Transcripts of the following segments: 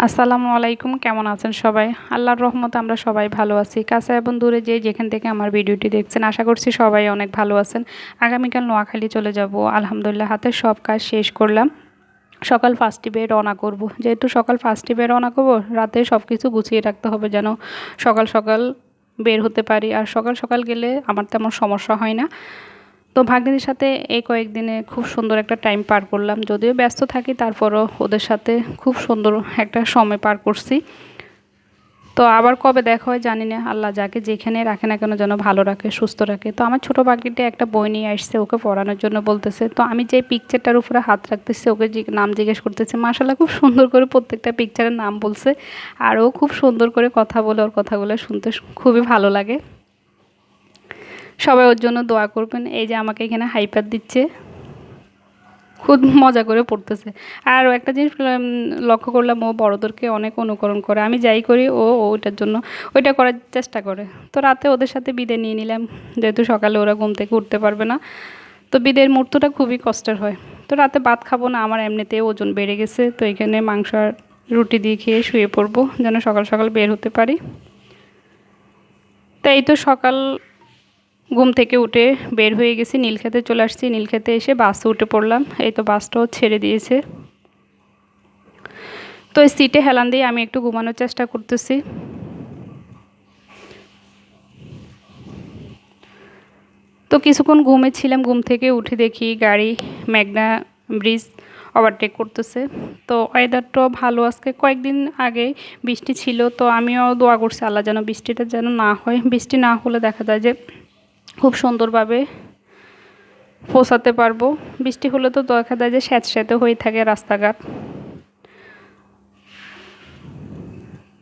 আসসালামু আলাইকুম, কেমন আছেন সবাই? আল্লাহর রহমতে আমরা সবাই ভালো আছি। কাছে এবং দূরে যে যেখান থেকে আমার ভিডিওটি দেখছেন, আশা করছি সবাই অনেক ভালো আছেন। আগামীকাল নোয়াখালী চলে যাব। আলহামদুলিল্লাহ হাতের সব কাজ শেষ করলাম। সকাল ফার্স্টে বের রওনা করব। যেহেতু সকাল ফার্স্টে বের রওনা করব, রাতে সব কিছু গুছিয়ে রাখতে হবে যেন সকাল সকাল বের হতে পারি। আর সকাল সকাল গেলে আমার তেমন সমস্যা হয় না। তো ভাগ্নিদের সাথে এই কয়েকদিনে খুব সুন্দর একটা টাইম পার করলাম। যদিও ব্যস্ত থাকি, তারপরও ওদের সাথে খুব সুন্দর একটা সময় পার করছি। তো আবার কবে দেখা হয় জানি না। আল্লাহ যাকে যেখানে রাখে না কেন যেন ভালো রাখে, সুস্থ রাখে। তো আমার ছোটো পাখিটা একটা বই নিয়ে আসছে, ওকে পড়ানোর জন্য বলতেছে। তো আমি যে পিকচারটার উপরে হাত রাখতেছি, ওকে নাম জিজ্ঞেস করতেছে। মাশাআল্লাহ খুব সুন্দর করে প্রত্যেকটা পিকচারের নাম বলছে। আর ও খুব সুন্দর করে কথা বলে, ওর কথাগুলো শুনতে খুবই ভালো লাগে। সবাই ওর জন্য দোয়া করবেন। এই যে আমাকে এখানে হাইপার দিচ্ছে, খুব মজা করে পড়তেছে। আর একটা জিনিস লক্ষ্য করলাম, ও বড়োদেরকে অনেক অনুকরণ করে। আমি যাই করি ও ওইটার জন্য ওইটা করার চেষ্টা করে। তো রাতে ওদের সাথে বিদায় নিয়ে নিলাম, যেহেতু সকালে ওরা ঘুম থেকে উঠতে পারবে না। তো বিদায়ের মুহূর্তটা খুবই কষ্টের হয়। তো রাতে ভাত খাবো না, আমার এমনিতেই ওজন বেড়ে গেছে। তো এখানে মাংস আর রুটি দিয়ে খেয়ে শুয়ে পড়বো, যেন সকাল সকাল বের হতে পারি। তো এই তো সকাল ঘুম থেকে উঠে বের হয়ে গেছি, নীলক্ষেতে চলে আসছি। নীলক্ষেতে এসে বাসে উঠে পড়লাম। এই তো বাসটাও ছেড়ে দিয়েছে। তো এই সিটে হেলান দিয়ে আমি একটু ঘুমানোর চেষ্টা করতেছি। তো কিছুক্ষণ ঘুমেছিলাম, ঘুম থেকে উঠে দেখি গাড়ি মেঘনা ব্রিজ ওভারটেক করতেছে। তো ওয়েদারটাও ভালো। আজকে কয়েকদিন আগে বৃষ্টি ছিল, তো আমিও দোয়া করছি আল্লাহ যেন বৃষ্টিটা যেন না হয়। বৃষ্টি না হলে দেখা যায় যে খুব সুন্দরভাবে পৌঁছাতে পারবো। বৃষ্টি হলে তো দেখা যায় যে স্যাঁতস্যাঁতে হয়ে থাকে রাস্তাঘাট।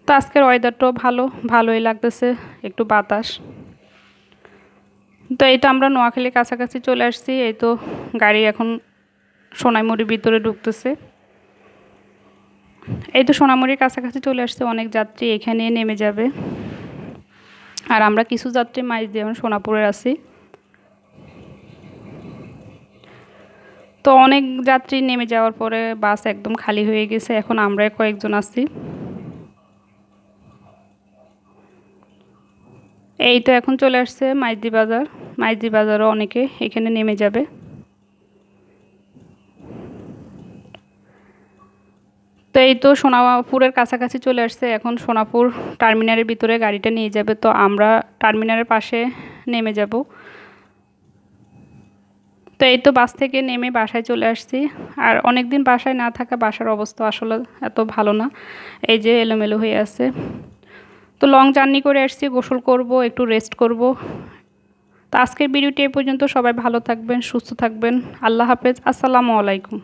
তো আজকের ওয়েদারটাও ভালোই লাগতেছে, একটু বাতাস। তো এই তো আমরা নোয়াখালীর কাছাকাছি চলে আসছি। এই তো গাড়ি এখন সোনাইমুড়ির ভিতরে ঢুকতেছে। এই তো সোনাইমুড়ির কাছাকাছি চলে আসছে, অনেক যাত্রী এখানে নেমে যাবে। আর আমরা কিছু যাত্রী মাইজ দিয়ে এখন সোনাপুরে আছি। তো অনেক যাত্রী নেমে যাওয়ার পরে বাস একদম খালি হয়ে গেছে, এখন আমরা কয়েকজন আছি। এই তো এখন চলে আসছে মাইজদি বাজার। মাইজদি বাজারও অনেকে এখানে নেমে যাবে। তো এই তো সোনাপুরের কাছাকাছি চলে আসছে, এখন সোনাপুর টার্মিনালের ভিতরে গাড়িটা নিয়ে যাবে। তো আমরা টার্মিনালের পাশে নেমে যাব। তো এই তো বাস থেকে নেমে বাসায় চলে আসছি। আর অনেক দিন বাসায় না থাকা, বাসার অবস্থা আসলে এত ভালো না, এই যে এলোমেলো হয়ে আছে। তো লং জার্নি করে আসছি, গোসল করব, একটু রেস্ট করব। তো আজকের ভিডিওটি এই পর্যন্ত। সবাই ভালো থাকবেন, সুস্থ থাকবেন। আল্লাহ হাফেজ, আসসালামু আলাইকুম।